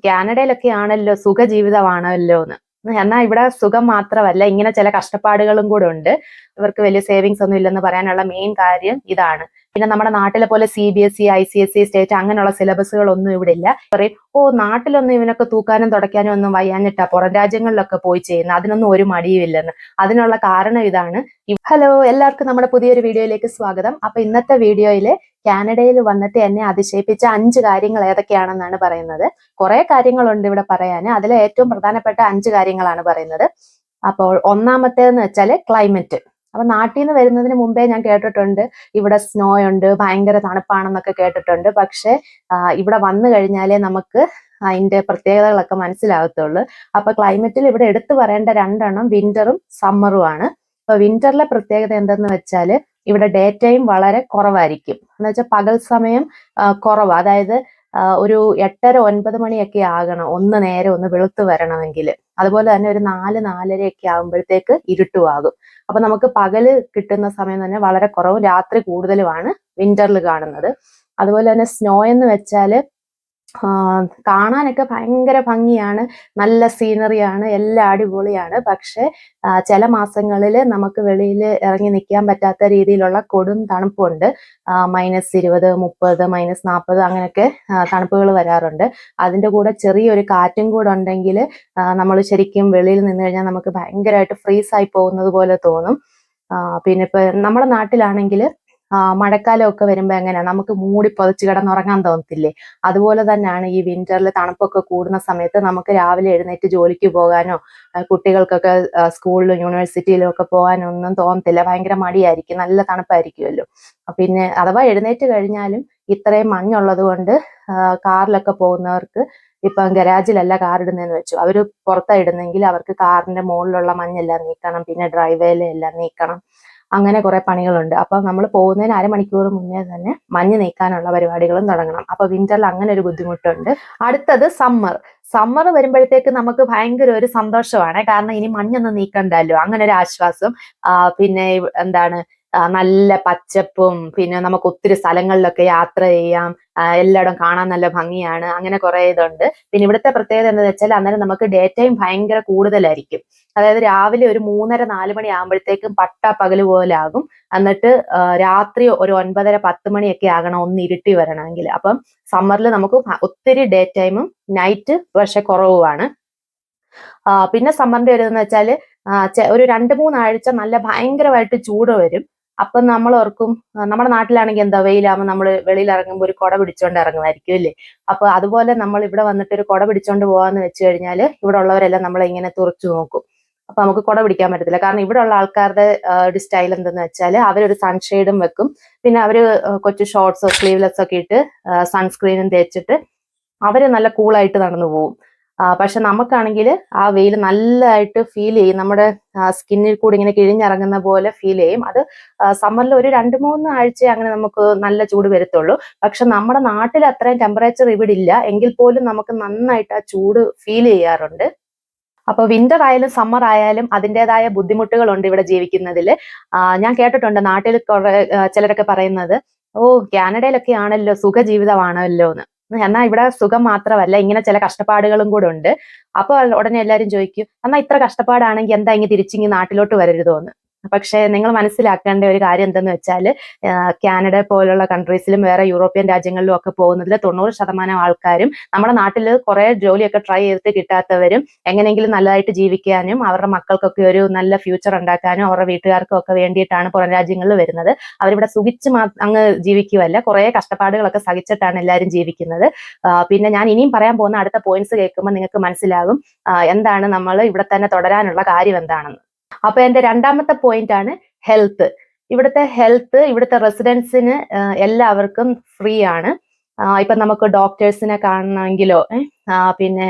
കാനഡയിലൊക്കെ ആണല്ലോ സുഖജീവിതമാണല്ലോ എന്ന്. എന്നാൽ ഇവിടെ സുഖം മാത്രമല്ല, ഇങ്ങനെ ചില കഷ്ടപ്പാടുകളും കൂടെ ഉണ്ട്. ഇവർക്ക് വലിയ സേവിങ്സ് ഒന്നും ഇല്ലെന്ന് പറയാനുള്ള മെയിൻ കാര്യം ഇതാണ്. പിന്നെ നമ്മുടെ നാട്ടിലെ പോലെ CBSE, ICSE, സ്റ്റേറ്റ് അങ്ങനെയുള്ള സിലബസുകളൊന്നും ഇവിടെ ഇല്ല. പറയും, നാട്ടിലൊന്നും ഇവനൊക്കെ തൂക്കാനും തുടയ്ക്കാനും ഒന്നും വയ്യാഞ്ഞിട്ടാ പുറം രാജ്യങ്ങളിലൊക്കെ പോയി ചെയ്യുന്നത്, അതിനൊന്നും ഒരു മടിയും ഇല്ലെന്ന്. അതിനുള്ള കാരണം ഇതാണ്. ഹലോ, എല്ലാവർക്കും നമ്മുടെ പുതിയൊരു വീഡിയോയിലേക്ക് സ്വാഗതം. അപ്പൊ ഇന്നത്തെ വീഡിയോയില് കാനഡയിൽ വന്നിട്ട് എന്നെ അതിശയിപ്പിച്ച 5 കാര്യങ്ങൾ ഏതൊക്കെയാണെന്നാണ് പറയുന്നത്. കുറെ കാര്യങ്ങളുണ്ട് ഇവിടെ പറയാന്. അതിലെ ഏറ്റവും പ്രധാനപ്പെട്ട 5 കാര്യങ്ങളാണ് പറയുന്നത്. അപ്പോൾ ഒന്നാമത്തേന്ന് വെച്ചാല് ക്ലൈമറ്റ്. അപ്പൊ നാട്ടിൽ നിന്ന് വരുന്നതിന് മുമ്പേ ഞാൻ കേട്ടിട്ടുണ്ട് ഇവിടെ സ്നോ ഉണ്ട്, ഭയങ്കര തണുപ്പാണെന്നൊക്കെ കേട്ടിട്ടുണ്ട്. പക്ഷെ ഇവിടെ വന്നു കഴിഞ്ഞാലേ നമുക്ക് അതിന്റെ പ്രത്യേകതകളൊക്കെ മനസ്സിലാകത്തുള്ളൂ. അപ്പൊ ക്ലൈമറ്റിൽ ഇവിടെ എടുത്തു പറയേണ്ട 2 എണ്ണം വിന്ററും സമ്മറും ആണ്. അപ്പൊ വിന്ററിലെ പ്രത്യേകത എന്തെന്ന് വെച്ചാല് ഇവിടെ ഡേ ടൈം വളരെ കുറവായിരിക്കും. എന്ന് വെച്ചാൽ പകൽ സമയം കുറവ്. അതായത് ഒരു 8:30-9 മണിയൊക്കെ ആകണം ഒന്ന് നേരെ ഒന്ന് വെളുത്ത് വരണമെങ്കിൽ. അതുപോലെ തന്നെ ഒരു 4-4:30 ആകുമ്പോഴത്തേക്ക് ഇരുട്ടുമാകും. അപ്പൊ നമുക്ക് പകല് കിട്ടുന്ന സമയം തന്നെ വളരെ കുറവും രാത്രി കൂടുതലുമാണ് വിന്ററിൽ കാണുന്നത്. അതുപോലെ തന്നെ സ്നോ എന്ന് വെച്ചാല് കാണാനൊക്കെ ഭയങ്കര ഭംഗിയാണ്, നല്ല സീനറിയാണ്, എല്ലാം അടിപൊളിയാണ്. പക്ഷെ ചില മാസങ്ങളിൽ നമുക്ക് വെളിയിൽ ഇറങ്ങി നിൽക്കാൻ പറ്റാത്ത രീതിയിലുള്ള കൊടും തണുപ്പുണ്ട്. -20, -30, -40 അങ്ങനെയൊക്കെ തണുപ്പുകൾ വരാറുണ്ട്. അതിന്റെ കൂടെ ചെറിയൊരു കാറ്റും കൂടെ ഉണ്ടെങ്കിൽ നമ്മൾ ശരിക്കും വെളിയിൽ നിന്ന് കഴിഞ്ഞാൽ നമുക്ക് ഭയങ്കരമായിട്ട് ഫ്രീസായി പോകുന്നത് പോലെ തോന്നും. പിന്നെ ഇപ്പൊ നമ്മുടെ നാട്ടിലാണെങ്കിൽ മഴക്കാലമൊക്കെ വരുമ്പോ എങ്ങനെയാ, നമുക്ക് മൂടി പുതച്ച് കിടന്നുറങ്ങാൻ തോന്നത്തില്ലേ? അതുപോലെ തന്നെയാണ് ഈ വിന്ററിൽ തണുപ്പൊക്കെ കൂടുന്ന സമയത്ത് നമുക്ക് രാവിലെ എഴുന്നേറ്റ് ജോലിക്ക് പോകാനോ കുട്ടികൾക്കൊക്കെ സ്കൂളിലും യൂണിവേഴ്സിറ്റിയിലും ഒക്കെ പോകാനോ ഒന്നും തോന്നത്തില്ല. ഭയങ്കര മടിയായിരിക്കും, നല്ല തണുപ്പായിരിക്കുമല്ലോ. പിന്നെ അഥവാ എഴുന്നേറ്റ് കഴിഞ്ഞാലും ഇത്രയും മഞ്ഞുള്ളത് കൊണ്ട് കാറിലൊക്കെ പോകുന്നവർക്ക് ഇപ്പം ഗരാജിലല്ല കാർ ഇടുന്നതെന്ന് വെച്ചു, അവര് പുറത്താ ഇടുന്നെങ്കിൽ അവർക്ക് കാറിന്റെ മുകളിലുള്ള മഞ്ഞെല്ലാം നീക്കണം, പിന്നെ ഡ്രൈവേയിലെ എല്ലാം നീക്കണം. അങ്ങനെ കുറെ പണികളുണ്ട്. അപ്പൊ നമ്മൾ പോകുന്നതിന് അരമണിക്കൂർ മുന്നേ തന്നെ മഞ്ഞ് നീക്കാനുള്ള പരിപാടികളും തുടങ്ങണം. അപ്പൊ വിന്ററിൽ അങ്ങനെ ഒരു ബുദ്ധിമുട്ടുണ്ട്. അടുത്തത് സമ്മർ വരുമ്പോഴത്തേക്ക് നമുക്ക് ഭയങ്കര ഒരു സന്തോഷമാണ്. കാരണം ഇനി മഞ്ഞൊന്നും നീക്കണ്ടല്ലോ, അങ്ങനെ ഒരു ആശ്വാസം. പിന്നെ എന്താണ്, നല്ല പച്ചപ്പും, പിന്നെ നമുക്ക് ഒത്തിരി സ്ഥലങ്ങളിലൊക്കെ യാത്ര ചെയ്യാം, എല്ലായിടം കാണാൻ നല്ല ഭംഗിയാണ്, അങ്ങനെ കുറെ ഇതുണ്ട്. പിന്നെ ഇവിടുത്തെ പ്രത്യേകത എന്താണെന്ന് വെച്ചാൽ അന്നേരം നമുക്ക് ഡേ ടൈം ഭയങ്കര കൂടുതലായിരിക്കും. അതായത് രാവിലെ ഒരു 3:30-4 മണി ആകുമ്പോഴത്തേക്കും പകല് പോലെ ആകും. എന്നിട്ട് രാത്രി ഒരു 9:30-10 മണിയൊക്കെ ആകണം ഒന്ന് ഇരുട്ടി വരണമെങ്കിൽ. അപ്പം സമ്മറിൽ നമുക്ക് ഒത്തിരി ഡേ ടൈമും നൈറ്റ് പക്ഷെ കുറവുമാണ്. പിന്നെ സമ്മറിന്റെ ഒരു ഇതെന്ന് വെച്ചാല് ഒരു 2-3 ആഴ്ച നല്ല ഭയങ്കരമായിട്ട് ചൂട് വരും. അപ്പൊ നമ്മൾ ഓർക്കും, നമ്മുടെ നാട്ടിലാണെങ്കിൽ എന്താ, വെയിലാകുമ്പോൾ നമ്മൾ വെളിയിൽ ഇറങ്ങുമ്പോൾ ഒരു കുട പിടിച്ചോണ്ട് ഇറങ്ങുമായിരിക്കും അല്ലേ? അപ്പൊ അതുപോലെ നമ്മൾ ഇവിടെ വന്നിട്ട് ഒരു കുട പിടിച്ചോണ്ട് പോവാന്ന് വെച്ച് കഴിഞ്ഞാല് ഇവിടെ ഉള്ളവരെല്ലാം നമ്മളെ ഇങ്ങനെ തുറച്ചു നോക്കും. അപ്പൊ നമുക്ക് കുട പിടിക്കാൻ പറ്റത്തില്ല. കാരണം ഇവിടെ ഉള്ള ആൾക്കാരുടെ ഒരു സ്റ്റൈൽ എന്തെന്ന് വെച്ചാൽ അവരൊരു സൺഷെയ്ഡും വെക്കും, പിന്നെ അവര് കൊച്ചു ഷോർട്സോ സ്ലീവ്ലെസ് ഒക്കെ ഇട്ട് സൺസ്ക്രീനും തേച്ചിട്ട് അവര് നല്ല കൂളായിട്ട് നടന്നു പോകും. പക്ഷെ നമുക്കാണെങ്കിൽ ആ വെയിൽ നല്ലതായിട്ട് ഫീൽ ചെയ്യും, നമ്മുടെ സ്കിന്നിൽ കൂടി ഇങ്ങനെ കിഴിഞ്ഞിറങ്ങുന്ന പോലെ ഫീൽ ചെയ്യും. അത് സമ്മറിൽ ഒരു 2-3 ആഴ്ച അങ്ങനെ നമുക്ക് നല്ല ചൂട് വരത്തുള്ളൂ. പക്ഷെ നമ്മുടെ നാട്ടിൽ അത്രയും ടെമ്പറേച്ചർ ഇവിടെ ഇല്ല, എങ്കിൽ പോലും നമുക്ക് നന്നായിട്ട് ആ ചൂട് ഫീൽ ചെയ്യാറുണ്ട്. അപ്പൊ വിന്റർ ആയാലും സമ്മർ ആയാലും അതിൻ്റെതായ ബുദ്ധിമുട്ടുകളുണ്ട് ഇവിടെ ജീവിക്കുന്നതിൽ. ഞാൻ കേട്ടിട്ടുണ്ട് നാട്ടിൽ കുറെ ചിലരൊക്കെ പറയുന്നത്, കാനഡയിലൊക്കെ ആണല്ലോ സുഖജീവിതമാണല്ലോ എന്ന്. എന്നാൽ ഇവിടെ സുഖം മാത്രമല്ല, ഇങ്ങനെ ചില കഷ്ടപ്പാടുകളും കൂടെ ഉണ്ട്. അപ്പൊ ഉടനെ എല്ലാരും ചോദിക്കും, എന്നാ ഇത്ര കഷ്ടപ്പാടാണെങ്കിൽ എന്താ ഇങ്ങനെ തിരിച്ചിങ്ങി നാട്ടിലോട്ട് വരരുതോ എന്ന്. പക്ഷെ നിങ്ങൾ മനസ്സിലാക്കേണ്ട ഒരു കാര്യം എന്തെന്ന് വെച്ചാൽ കാനഡ പോലുള്ള കൺട്രീസിലും വേറെ യൂറോപ്യൻ രാജ്യങ്ങളിലും ഒക്കെ പോകുന്നതിൽ 90% ആൾക്കാരും നമ്മുടെ നാട്ടിൽ കുറെ ജോലിയൊക്കെ ട്രൈ ചെയ്തിട്ട് കിട്ടാത്തവരും എങ്ങനെയെങ്കിലും നല്ലതായിട്ട് ജീവിക്കാനും അവരുടെ മക്കൾക്കൊക്കെ ഒരു നല്ല ഫ്യൂച്ചർ ഉണ്ടാക്കാനും അവരുടെ വീട്ടുകാർക്കും ഒക്കെ വേണ്ടിയിട്ടാണ് പുറം രാജ്യങ്ങളിൽ വരുന്നത്. അവരിവിടെ സുഖിച്ച് അങ്ങ് ജീവിക്കുവല്ല, കുറെ കഷ്ടപ്പാടുകളൊക്കെ സഹിച്ചിട്ടാണ് എല്ലാവരും ജീവിക്കുന്നത്. പിന്നെ ഞാൻ ഇനിയും പറയാൻ പോകുന്ന അടുത്ത പോയിന്റ്സ് കേൾക്കുമ്പോൾ നിങ്ങൾക്ക് മനസ്സിലാകും എന്താണ് നമ്മൾ ഇവിടെ തന്നെ തുടരാനുള്ള കാര്യം എന്താണെന്ന്. അപ്പൊ എന്റെ രണ്ടാമത്തെ പോയിന്റ് ആണ് ഹെൽത്ത്. ഇവിടുത്തെ റെസിഡൻസിന് എല്ലാവർക്കും ഫ്രീ ആണ്. ഇപ്പൊ നമുക്ക് ഡോക്ടേഴ്സിനെ കാണണമെങ്കിലോ പിന്നെ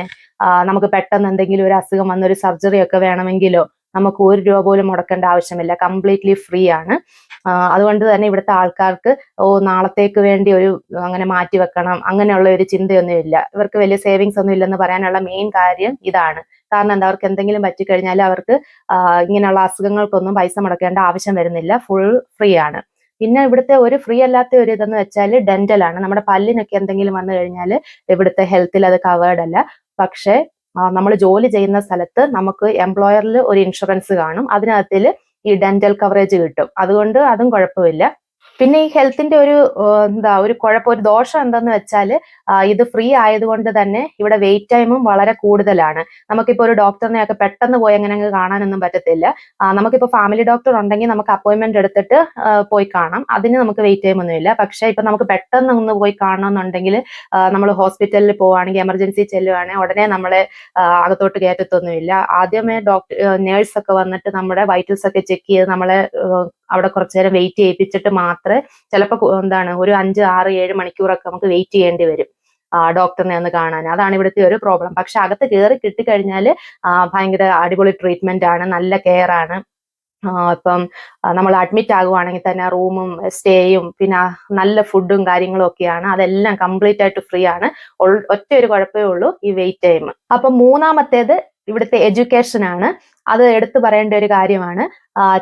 നമുക്ക് പെട്ടെന്ന് എന്തെങ്കിലും ഒരു അസുഖം വന്നൊരു സർജറി ഒക്കെ വേണമെങ്കിലോ നമുക്ക് 1 രൂപ പോലും മുടക്കേണ്ട ആവശ്യമില്ല, കംപ്ലീറ്റ്ലി ഫ്രീ ആണ്. അതുകൊണ്ട് തന്നെ ഇവിടുത്തെ ആൾക്കാർക്ക് നാളത്തേക്ക് വേണ്ടി ഒരു അങ്ങനെ മാറ്റി വെക്കണം അങ്ങനെയുള്ള ഒരു ചിന്തയൊന്നും ഇല്ല. ഇവർക്ക് വലിയ സേവിങ്സ് ഒന്നും ഇല്ലെന്ന് പറയാനുള്ള മെയിൻ കാര്യം ഇതാണ്. കാരണം എന്താ, അവർക്ക് എന്തെങ്കിലും പറ്റിക്കഴിഞ്ഞാൽ അവർക്ക് ഇങ്ങനെയുള്ള അസുഖങ്ങൾക്കൊന്നും പൈസ മുടക്കേണ്ട ആവശ്യം വരുന്നില്ല, ഫുൾ ഫ്രീ ആണ്. പിന്നെ ഇവിടുത്തെ ഒരു ഫ്രീ അല്ലാത്ത ഒരു ഇതെന്ന് വെച്ചാൽ ഡെന്റൽ ആണ്. നമ്മുടെ പല്ലിനൊക്കെ എന്തെങ്കിലും വന്നു കഴിഞ്ഞാൽ ഇവിടുത്തെ ഹെൽത്തിൽ അത് കവേർഡ് അല്ല. പക്ഷേ നമ്മൾ ജോലി ചെയ്യുന്ന സ്ഥലത്ത് നമുക്ക് എംപ്ലോയറിൽ ഒരു ഇൻഷുറൻസ് കാണും, അതിനകത്തിൽ ഈ ഡെന്റൽ കവറേജ് കിട്ടും. അതുകൊണ്ട് അതും കുഴപ്പമില്ല. പിന്നെ ഈ ഹെൽത്തിന്റെ ഒരു ഒരു ദോഷം എന്തെന്ന് വെച്ചാൽ ഇത് ഫ്രീ ആയതുകൊണ്ട് തന്നെ ഇവിടെ വെയിറ്റ് ടൈമും വളരെ കൂടുതലാണ്. നമുക്കിപ്പോൾ ഒരു ഡോക്ടറിനെയൊക്കെ പെട്ടെന്ന് പോയി അങ്ങനെ കാണാനൊന്നും പറ്റത്തില്ല. നമുക്കിപ്പോൾ ഫാമിലി ഡോക്ടർ ഉണ്ടെങ്കിൽ നമുക്ക് അപ്പോയിന്റ്മെന്റ് എടുത്തിട്ട് പോയി കാണാം, അതിന് നമുക്ക് വെയിറ്റ് ടൈം ഒന്നുമില്ല. പക്ഷേ ഇപ്പൊ നമുക്ക് പെട്ടെന്ന് ഒന്ന് പോയി കാണണമെന്നുണ്ടെങ്കിൽ നമ്മൾ ഹോസ്പിറ്റലിൽ പോവുകയാണെങ്കിൽ എമർജൻസി ചെല്ലുവാണെങ്കിൽ ഉടനെ നമ്മളെ അകത്തോട്ട് കയറ്റത്തൊന്നുമില്ല. ആദ്യമേ നേഴ്സ് ഒക്കെ വന്നിട്ട് നമ്മുടെ വൈറ്റൽസ് ഒക്കെ ചെക്ക് ചെയ്ത് നമ്മളെ അവിടെ കുറച്ചു നേരം വെയിറ്റ് ചെയ്യിപ്പിച്ചിട്ട് മാത്രമേ ചിലപ്പോൾ ഒരു 5, 6, 7 മണിക്കൂറൊക്കെ നമുക്ക് വെയിറ്റ് ചെയ്യേണ്ടി വരും ഡോക്ടറിനെ ഒന്ന് കാണാൻ. അതാണ് ഇവിടുത്തെ ഒരു പ്രോബ്ലം. പക്ഷെ അകത്ത് കയറി കിട്ടിക്കഴിഞ്ഞാൽ ഭയങ്കര അടിപൊളി ട്രീറ്റ്മെന്റ് ആണ്, നല്ല കെയർ ആണ്. ഇപ്പം നമ്മൾ അഡ്മിറ്റ് ആകുവാണെങ്കിൽ തന്നെ റൂമും സ്റ്റേയും പിന്നെ നല്ല ഫുഡും കാര്യങ്ങളും ഒക്കെയാണ്. അതെല്ലാം കംപ്ലീറ്റ് ആയിട്ട് ഫ്രീ ആണ്. ഒറ്റ ഒരു കുഴപ്പമേ ഉള്ളൂ, ഈ വെയിറ്റ് ടൈം. അപ്പൊ മൂന്നാമത്തേത് ഇവിടുത്തെ എഡ്യൂക്കേഷൻ ആണ്. അത് എടുത്തു പറയേണ്ട ഒരു കാര്യമാണ്.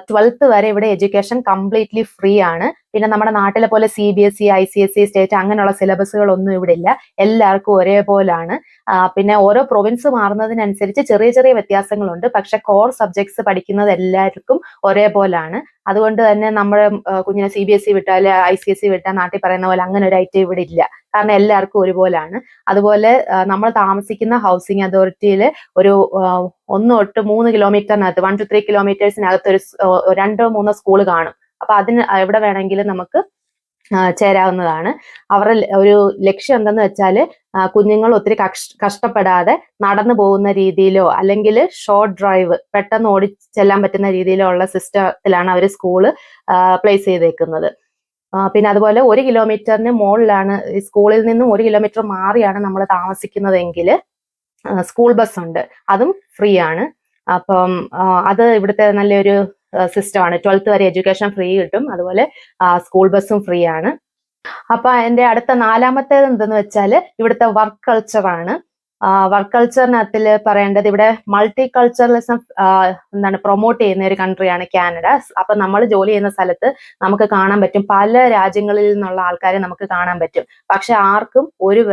12th വരെ ഇവിടെ എഡ്യൂക്കേഷൻ കംപ്ലീറ്റ്ലി ഫ്രീ ആണ്. പിന്നെ നമ്മുടെ നാട്ടിലെ പോലെ CBSE, ICSE, സ്റ്റേറ്റ് അങ്ങനെയുള്ള സിലബസുകളൊന്നും ഇവിടെ ഇല്ല. എല്ലാവർക്കും ഒരേപോലാണ്. പിന്നെ ഓരോ പ്രൊവിൻസ് മാറുന്നതിനനുസരിച്ച് ചെറിയ ചെറിയ വ്യത്യാസങ്ങളുണ്ട്. പക്ഷെ കോർ സബ്ജക്ട്സ് പഠിക്കുന്നത് എല്ലാവർക്കും ഒരേപോലാണ്. അതുകൊണ്ട് തന്നെ നമ്മുടെ കുഞ്ഞിനെ CBSE വിട്ടാൽ ICSE വിട്ടാൽ നാട്ടിൽ പറയുന്ന പോലെ അങ്ങനെ ഒരു ഐറ്റം ഇവിടെ ഇല്ല. കാരണം എല്ലാവർക്കും ഒരുപോലാണ്. അതുപോലെ നമ്മൾ താമസിക്കുന്ന ഹൗസിംഗ് അതോറിറ്റിയിൽ ഒരു 1 തൊട്ട് 3 കിലോമീറ്ററിനകത്ത് 1 to 3 കിലോമീറ്റേഴ്സിനകത്ത് ഒരു 2 or 3 സ്കൂൾ കാണും. അപ്പൊ അതിന് എവിടെ വേണമെങ്കിലും നമുക്ക് ചേരാവുന്നതാണ്. അവരുടെ ഒരു ലക്ഷ്യം എന്തെന്ന് വെച്ചാൽ കുഞ്ഞുങ്ങൾ ഒത്തിരി കഷ്ടപ്പെടാതെ നടന്നു പോകുന്ന രീതിയിലോ അല്ലെങ്കിൽ ഷോർട്ട് ഡ്രൈവ് പെട്ടെന്ന് ഓടി ചെല്ലാൻ പറ്റുന്ന രീതിയിലോ ഉള്ള സിസ്റ്റത്തിലാണ് അവർ സ്കൂള് പ്ലേസ് ചെയ്തേക്കുന്നത്. പിന്നെ അതുപോലെ 1 കിലോമീറ്ററിന് മുകളിലാണ്, സ്കൂളിൽ നിന്നും 1 കിലോമീറ്റർ മാറിയാണ് നമ്മൾ താമസിക്കുന്നതെങ്കിൽ സ്കൂൾ ബസ് ഉണ്ട്, അതും ഫ്രീ ആണ്. അപ്പം അത് ഇവിടുത്തെ നല്ലൊരു സിസ്റ്റമാണ്. 12th വരെ എഡ്യൂക്കേഷൻ ഫ്രീ കിട്ടും, അതുപോലെ സ്കൂൾ ബസ്സും ഫ്രീ ആണ്. അപ്പൊ എന്റെ അടുത്ത 4ാമത്തേത് എന്തെന്ന് വെച്ചാൽ ഇവിടുത്തെ വർക്ക് കൾച്ചർ ആണ്. വർക്ക് കൾച്ചറിനകത്തിൽ പറയേണ്ടത് ഇവിടെ മൾട്ടി കൾച്ചറലിസം പ്രൊമോട്ട് ചെയ്യുന്ന ഒരു കൺട്രിയാണ് കാനഡ. അപ്പൊ നമ്മൾ ജോലി ചെയ്യുന്ന സ്ഥലത്ത് നമുക്ക് കാണാൻ പറ്റും, പല രാജ്യങ്ങളിൽ നിന്നുള്ള ആൾക്കാരെ നമുക്ക് കാണാൻ പറ്റും. പക്ഷെ ആർക്കും ഒരു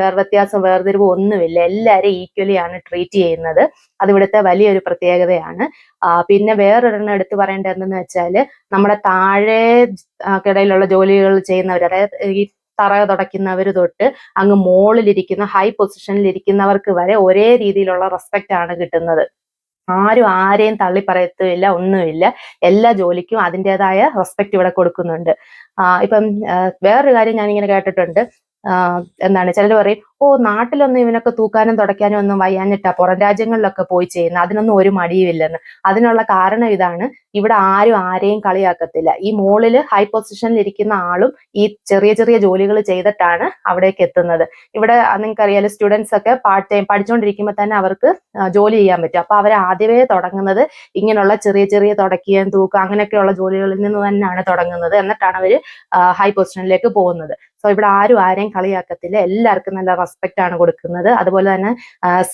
വേർതിരിവ് ഒന്നുമില്ല, എല്ലാവരും ഈക്വലി ആണ് ട്രീറ്റ് ചെയ്യുന്നത്. അത് ഇവിടുത്തെ വലിയൊരു പ്രത്യേകതയാണ്. പിന്നെ വേറൊരെണ്ണം എടുത്തു പറയേണ്ടത് എന്തെന്ന് വെച്ചാല് നമ്മുടെ താഴെ കിടയിലുള്ള ജോലികൾ ചെയ്യുന്നവർ, അതായത് ഈ തറ തുടയ്ക്കുന്നവർ തൊട്ട് അങ്ങ് മുകളിലിരിക്കുന്ന ഹൈ പൊസിഷനിൽ ഇരിക്കുന്നവർക്ക് വരെ ഒരേ രീതിയിലുള്ള റെസ്പെക്റ്റ് ആണ് കിട്ടുന്നത്. ആരും ആരെയും തള്ളി പറയത്തുമില്ല, ഒന്നുമില്ല. എല്ലാ ജോലിക്കും അതിൻ്റെതായ റെസ്പെക്റ്റ് ഇവിടെ കൊടുക്കുന്നുണ്ട്. ഇപ്പം വേറൊരു കാര്യം ഞാനിങ്ങനെ കേട്ടിട്ടുണ്ട്, ചിലർ പറയും, നാട്ടിലൊന്നും ഇവനൊക്കെ തൂക്കാനും തുടയ്ക്കാനും ഒന്നും വയ്യാഞ്ഞിട്ടാ പുറം രാജ്യങ്ങളിലൊക്കെ പോയി ചെയ്യുന്നത്, അതിനൊന്നും ഒരു മടിയുമില്ലെന്ന്. അതിനുള്ള കാരണം ഇതാണ്, ഇവിടെ ആരും ആരെയും കളിയാക്കത്തില്ല. ഈ മുകളില് ഹൈ പൊസിഷനിൽ ഇരിക്കുന്ന ആളും ഈ ചെറിയ ചെറിയ ജോലികൾ ചെയ്തിട്ടാണ് അവിടേക്ക് എത്തുന്നത്. ഇവിടെ നിങ്ങൾക്കറിയാലോ, സ്റ്റുഡൻസ് ഒക്കെ പാർട്ട് ടൈം പഠിച്ചുകൊണ്ടിരിക്കുമ്പോൾ തന്നെ അവർക്ക് ജോലി ചെയ്യാൻ പറ്റും. അപ്പൊ അവർ ആദ്യമേ തുടങ്ങുന്നത് ഇങ്ങനെയുള്ള ചെറിയ ചെറിയ തുടക്കുകയും തൂക്കുക അങ്ങനെയൊക്കെയുള്ള ജോലികളിൽ നിന്ന് തന്നെയാണ് തുടങ്ങുന്നത്. എന്നിട്ടാണ് അവർ ഹൈ പൊസിഷനിലേക്ക് പോകുന്നത്. സോ ഇവിടെ ആരും ആരെയും കളിയാക്കത്തില്ല, എല്ലാവർക്കും നല്ല റെസ്പെക്റ്റ് ആണ് കൊടുക്കുന്നത്. അതുപോലെ തന്നെ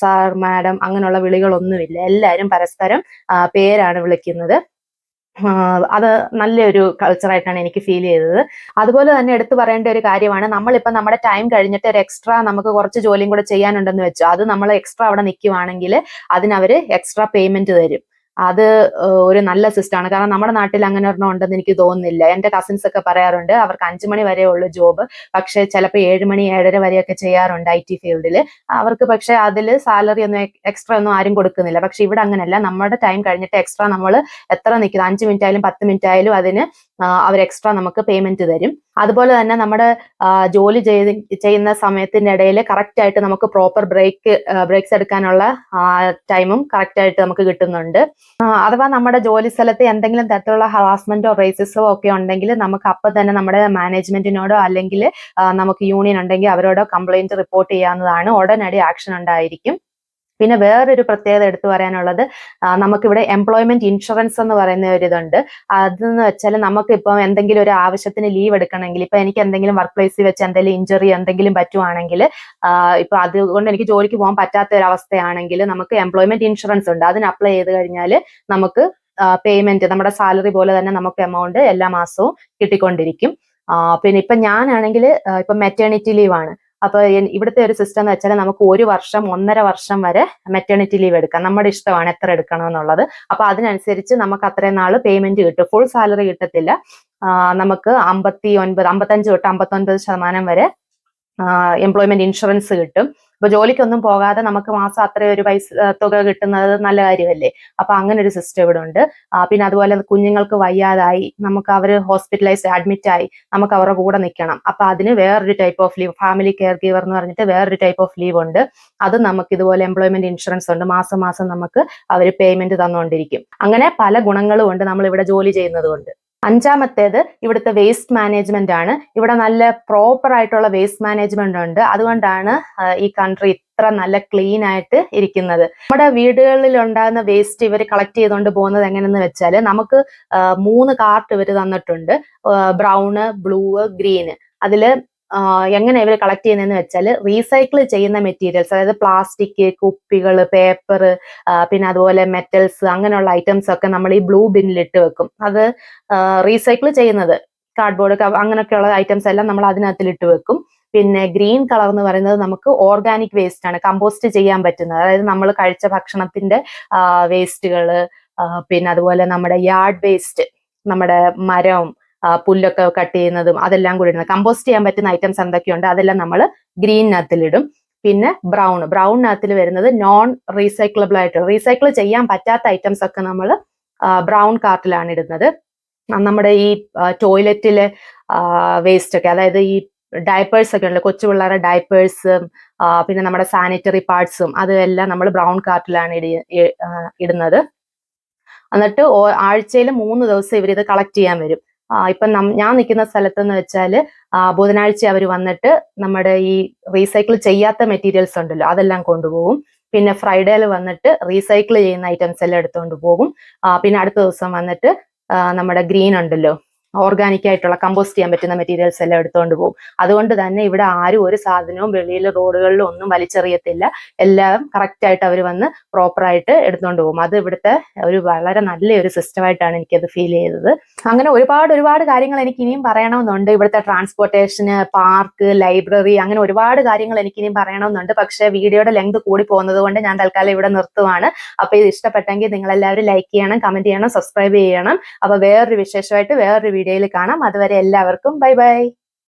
സാർ, മാഡം അങ്ങനെയുള്ള വിളികളൊന്നുമില്ല, എല്ലാവരും പരസ്പരം പേരാണ് വിളിക്കുന്നത്. അത് നല്ലൊരു കൾച്ചറായിട്ടാണ് എനിക്ക് ഫീൽ ചെയ്തത്. അതുപോലെ തന്നെ എടുത്തു പറയേണ്ട ഒരു കാര്യമാണ്, നമ്മളിപ്പോൾ നമ്മുടെ ടൈം കഴിഞ്ഞിട്ട് ഒരു എക്സ്ട്രാ നമുക്ക് കുറച്ച് ജോലിയും കൂടെ ചെയ്യാനുണ്ടെന്ന് വെച്ചോ, അത് നമ്മൾ എക്സ്ട്രാ അവിടെ നിൽക്കുവാണെങ്കിൽ അതിനവര് എക്സ്ട്രാ പേയ്മെന്റ് തരും. അത് ഒരു നല്ല സിസ്റ്റമാണ്. കാരണം നമ്മുടെ നാട്ടിൽ അങ്ങനെ ഒരെണ്ണം ഉണ്ടെന്ന് എനിക്ക് തോന്നുന്നില്ല. എന്റെ കസിൻസ് ഒക്കെ പറയാറുണ്ട് അവർക്ക് 5 മണി വരെ ഉള്ളു ജോബ്, പക്ഷെ ചിലപ്പോൾ 7 മണി 7:30 വരെയൊക്കെ ചെയ്യാറുണ്ട് IT ഫീൽഡിൽ അവർക്ക്. പക്ഷെ അതിൽ സാലറി ഒന്നും എക്സ്ട്രാ ഒന്നും ആരും കൊടുക്കുന്നില്ല. പക്ഷെ ഇവിടെ അങ്ങനെയല്ല, നമ്മുടെ ടൈം കഴിഞ്ഞിട്ട് എക്സ്ട്രാ നമ്മൾ എത്ര നിൽക്കുന്നത്, 5 മിനിറ്റ് ആയാലും 10 മിനിറ്റ് ആയാലും അതിന് അവർ എക്സ്ട്രാ നമുക്ക് പേയ്മെന്റ് തരും. അതുപോലെ തന്നെ നമ്മുടെ ജോലി ചെയ്യുന്ന സമയത്തിന്റെ ഇടയിൽ കറക്റ്റ് ആയിട്ട് നമുക്ക് പ്രോപ്പർ ബ്രേക്സ് എടുക്കാനുള്ള ടൈമും കറക്റ്റ് ആയിട്ട് നമുക്ക് കിട്ടുന്നുണ്ട്. അഥവാ നമ്മുടെ ജോലി സ്ഥലത്ത് എന്തെങ്കിലും തരത്തിലുള്ള ഹറാസ്മെന്റോ റേസിസമോ ഒക്കെ ഉണ്ടെങ്കിൽ നമുക്ക് അപ്പൊ തന്നെ നമ്മുടെ മാനേജ്മെന്റിനോടോ അല്ലെങ്കിൽ നമുക്ക് യൂണിയൻ ഉണ്ടെങ്കിൽ അവരോടോ കംപ്ലൈന്റ് റിപ്പോർട്ട് ചെയ്യാവുന്നതാണ്. ഉടനടി ആക്ഷൻ ഉണ്ടായിരിക്കും. പിന്നെ വേറൊരു പ്രത്യേകത എടുത്തു പറയാനുള്ളത്, നമുക്കിവിടെ എംപ്ലോയ്മെന്റ് ഇൻഷുറൻസ് എന്ന് പറയുന്ന ഒരു ഇതുണ്ട്. അതെന്ന് വെച്ചാൽ നമുക്കിപ്പം എന്തെങ്കിലും ഒരു ആവശ്യത്തിന് ലീവ് എടുക്കണമെങ്കിൽ, ഇപ്പൊ എനിക്ക് എന്തെങ്കിലും വർക്ക് പ്ലേസിൽ വെച്ച് എന്തെങ്കിലും ഇഞ്ചറി എന്തെങ്കിലും പറ്റുവാണെങ്കിൽ, ഇപ്പൊ അതുകൊണ്ട് എനിക്ക് ജോലിക്ക് പോകാൻ പറ്റാത്ത ഒരു അവസ്ഥയാണെങ്കിൽ നമുക്ക് എംപ്ലോയ്മെന്റ് ഇൻഷുറൻസ് ഉണ്ട്. അതിന് അപ്ലൈ ചെയ്ത് കഴിഞ്ഞാൽ നമുക്ക് പേയ്മെന്റ് നമ്മുടെ സാലറി പോലെ തന്നെ നമുക്ക് എമൗണ്ട് എല്ലാ മാസവും കിട്ടിക്കൊണ്ടിരിക്കും. പിന്നെ ഇപ്പൊ ഞാനാണെങ്കിൽ ഇപ്പൊ മെറ്റേണിറ്റി ലീവ് ആണ്. അപ്പൊ ഇവിടുത്തെ ഒരു സിസ്റ്റം എന്ന് വെച്ചാൽ നമുക്ക് 1 വർഷം 1.5 വർഷം വരെ മെറ്റേണിറ്റി ലീവ് എടുക്കാം. നമ്മുടെ ഇഷ്ടമാണ് എത്ര എടുക്കണം എന്നുള്ളത്. അപ്പൊ അതിനനുസരിച്ച് നമുക്ക് അത്രയും നാള് പേയ്മെന്റ് കിട്ടും. ഫുൾ സാലറി കിട്ടത്തില്ല. നമുക്ക് 55 തൊട്ട് 59% വരെ എംപ്ലോയ്മെന്റ് ഇൻഷുറൻസ് കിട്ടും. അപ്പൊ ജോലിക്കൊന്നും പോകാതെ നമുക്ക് മാസം അത്രയും ഒരു പൈസ തുക കിട്ടുന്നത് നല്ല കാര്യമല്ലേ. അപ്പൊ അങ്ങനെ ഒരു സിസ്റ്റം ഇവിടെ ഉണ്ട്. പിന്നെ അതുപോലെ കുഞ്ഞുങ്ങൾക്ക് വയ്യാതായി നമുക്ക് അവര് ഹോസ്പിറ്റലൈസ്ഡ് അഡ്മിറ്റ് ആയി നമുക്ക് അവരുടെ കൂടെ നിൽക്കണം. അപ്പൊ അതിന് വേറൊരു type of leave, family care giver എന്ന് പറഞ്ഞിട്ട് വേറൊരു ടൈപ്പ് ഓഫ് ലീവ് ഉണ്ട്. അത് നമുക്ക് ഇതുപോലെ എംപ്ലോയ്മെന്റ് ഇൻഷുറൻസ് ഉണ്ട്. മാസം മാസം നമുക്ക് അവർ പേയ്മെന്റ് തന്നുകൊണ്ടിരിക്കും. അങ്ങനെ പല ഗുണങ്ങളും ഉണ്ട് നമ്മൾ ഇവിടെ ജോലി ചെയ്യുന്നത് കൊണ്ട്. 5-മത്തേത് ഇവിടുത്തെ വേസ്റ്റ് മാനേജ്മെന്റ് ആണ്. ഇവിടെ നല്ല പ്രോപ്പർ ആയിട്ടുള്ള വേസ്റ്റ് മാനേജ്മെന്റ് ഉണ്ട്. അതുകൊണ്ടാണ് ഈ കൺട്രി ഇത്ര നല്ല ക്ലീൻ ആയിട്ട് ഇരിക്കുന്നത്. നമ്മുടെ വീടുകളിൽ ഉണ്ടാകുന്ന വേസ്റ്റ് ഇവർ കളക്ട് ചെയ്തുകൊണ്ട് പോകുന്നത് എങ്ങനെയെന്ന് വെച്ചാൽ നമുക്ക് 3 കാർട്ട് ഇവർ തന്നിട്ടുണ്ട്. Brown, blue, green. അതില് എങ്ങനെ ഇവർ കളക്ട് ചെയ്യുന്നതെന്ന് വെച്ചാൽ റീസൈക്കിൾ ചെയ്യുന്ന മെറ്റീരിയൽസ്, അതായത് പ്ലാസ്റ്റിക്, കുപ്പികൾ, പേപ്പർ, പിന്നെ അതുപോലെ മെറ്റൽസ്, അങ്ങനെയുള്ള ഐറ്റംസ് ഒക്കെ നമ്മൾ ഈ ബ്ലൂ ബിന്നിൽ ഇട്ട് വെക്കും. അത് റീസൈക്കിൾ ചെയ്യുന്നത് കാർഡ്ബോർഡ് അങ്ങനെയൊക്കെയുള്ള ഐറ്റംസ് എല്ലാം നമ്മൾ അതിനകത്തിൽ ഇട്ട് വെക്കും. പിന്നെ ഗ്രീൻ കളർ എന്ന് പറയുന്നത് നമുക്ക് ഓർഗാനിക് വേസ്റ്റ് ആണ്, കമ്പോസ്റ്റ് ചെയ്യാൻ പറ്റുന്നത്. അതായത് നമ്മൾ കഴിച്ച ഭക്ഷണത്തിന്റെ വേസ്റ്റുകള്, പിന്നെ അതുപോലെ നമ്മുടെ യാർഡ് വേസ്റ്റ്, നമ്മുടെ മരം പുല്ലൊക്കെ കട്ട് ചെയ്യുന്നതും അതെല്ലാം കൂടി ഇടുന്നത്, കമ്പോസ്റ്റ് ചെയ്യാൻ പറ്റുന്ന ഐറ്റംസ് എന്തൊക്കെയുണ്ട് അതെല്ലാം നമ്മൾ ഗ്രീനിനകത്തിലിടും. പിന്നെ ബ്രൗണിനകത്തിൽ വരുന്നത് നോൺ റീസൈക്കിളബിൾ ആയിട്ട്, റീസൈക്കിൾ ചെയ്യാൻ പറ്റാത്ത ഐറ്റംസ് ഒക്കെ നമ്മൾ ബ്രൗൺ കാർട്ടിലാണ് ഇടുന്നത്. നമ്മുടെ ഈ ടോയ്ലറ്റിലെ വേസ്റ്റ് ഒക്കെ, അതായത് ഈ ഡയപ്പേഴ്സ് ഒക്കെ ഉണ്ടല്ലോ, കൊച്ചു പിള്ളേരുടെ ഡയപ്പേഴ്സും പിന്നെ നമ്മുടെ സാനിറ്ററി പാർട്സും അതെല്ലാം നമ്മൾ ബ്രൗൺ കാർട്ടിലാണ് ഇടുന്നത്. എന്നിട്ട് ആഴ്ചയിൽ 3 ദിവസം ഇവർ ഇത് കളക്ട് ചെയ്യാൻ വരും. ഇപ്പൊ ഞാൻ നിൽക്കുന്ന സ്ഥലത്ത് എന്ന് വെച്ചാൽ ബുധനാഴ്ച അവർ വന്നിട്ട് നമ്മുടെ ഈ റീസൈക്കിൾ ചെയ്യാത്ത മെറ്റീരിയൽസ് ഉണ്ടല്ലോ അതെല്ലാം കൊണ്ടുപോകും. പിന്നെ ഫ്രൈഡേയിൽ വന്നിട്ട് റീസൈക്കിൾ ചെയ്യുന്ന ഐറ്റംസ് എല്ലാം എടുത്തുകൊണ്ട് പോകും. പിന്നെ അടുത്ത ദിവസം വന്നിട്ട് നമ്മുടെ ഗ്രീൻ ഉണ്ടല്ലോ, ഓർഗാനിക് ആയിട്ടുള്ള കമ്പോസ്റ്റ് ചെയ്യാൻ പറ്റുന്ന മെറ്റീരിയൽസ് എല്ലാം എടുത്തുകൊണ്ട് പോകും. അതുകൊണ്ട് തന്നെ ഇവിടെ ആരും ഒരു സാധനവും വെളിയിൽ റോഡുകളിലും ഒന്നും വലിച്ചെറിയത്തില്ല. എല്ലാം കറക്റ്റ് ആയിട്ട് അവർ വന്ന് പ്രോപ്പറായിട്ട് എടുത്തുകൊണ്ട് പോകും. അത് ഇവിടുത്തെ ഒരു വളരെ നല്ലൊരു സിസ്റ്റമായിട്ടാണ് എനിക്കത് ഫീൽ ചെയ്തത്. അങ്ങനെ ഒരുപാട് കാര്യങ്ങൾ എനിക്ക് ഇനിയും പറയണമെന്നുണ്ട്. ഇവിടുത്തെ ട്രാൻസ്പോർട്ടേഷന്, പാർക്ക്, ലൈബ്രറി, അങ്ങനെ ഒരുപാട് കാര്യങ്ങൾ എനിക്ക് ഇനിയും പറയണമെന്നുണ്ട്. പക്ഷേ വീഡിയോയുടെ ലെങ്ത് കൂടി പോകുന്നത് കൊണ്ട് ഞാൻ തൽക്കാലം ഇവിടെ നിർത്തുവാണ്. അപ്പൊ ഇത് ഇഷ്ടപ്പെട്ടെങ്കിൽ നിങ്ങൾ എല്ലാവരും ലൈക്ക് ചെയ്യണം, കമന്റ് ചെയ്യണം, സബ്സ്ക്രൈബ് ചെയ്യണം. അപ്പൊ വേറൊരു വിശേഷമായിട്ട് വേറൊരു വീഡിയോയിൽ കാണാം. അതുവരെ എല്ലാവർക്കും ബൈ ബൈ.